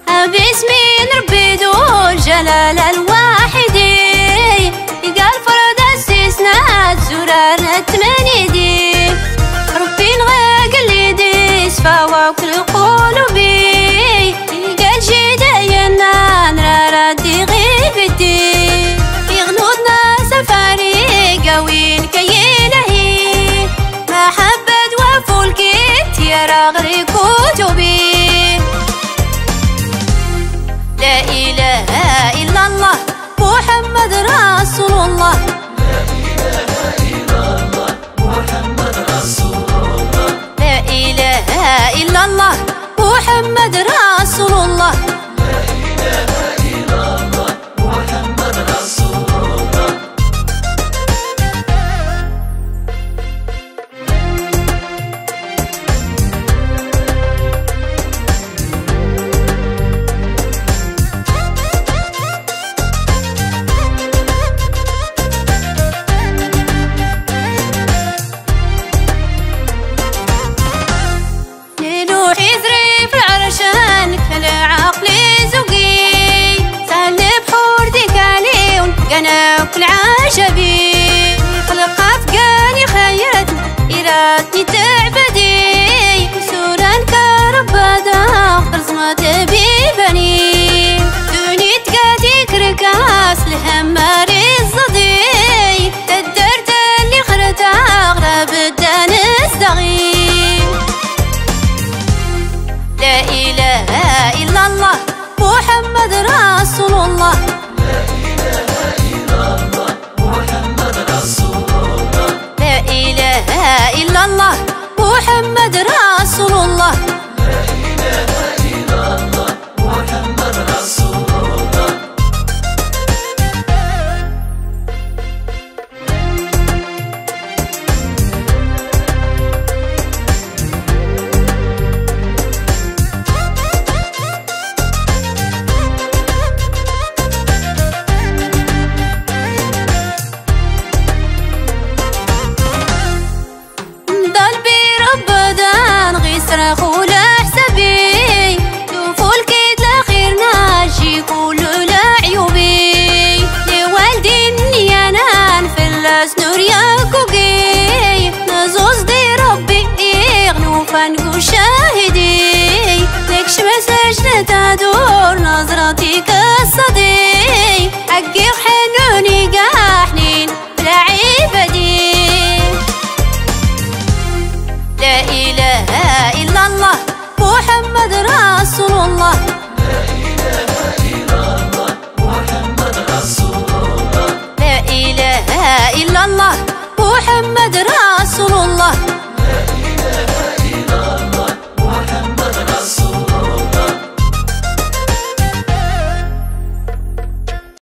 باسمي نربي دول جلال الواحدي قال فرد استثناء زرار التمانيدي ربي نغاق اللي سفا وكل قلوبي قال جداينا نرى ردي غيبتي يغنودنا سفاري قوين كيلهي محبة وفولكيت يا غري كتبي لا إله إلا الله محمد رسول الله لا إله إلا الله محمد رسول الله لا إله إلا الله محمد رسول الله لا إله إلا الله محمد رسول الله أنا كل عجبي خلقت قاني خيرتني إرادتني تعبدي سوران كربادا خرزمة بيبني دوني تقاتي كركاس لهماري الصدي الدرد اللي خرتا أغرب الدانس دغي لا إله إلا الله محمد رسول الله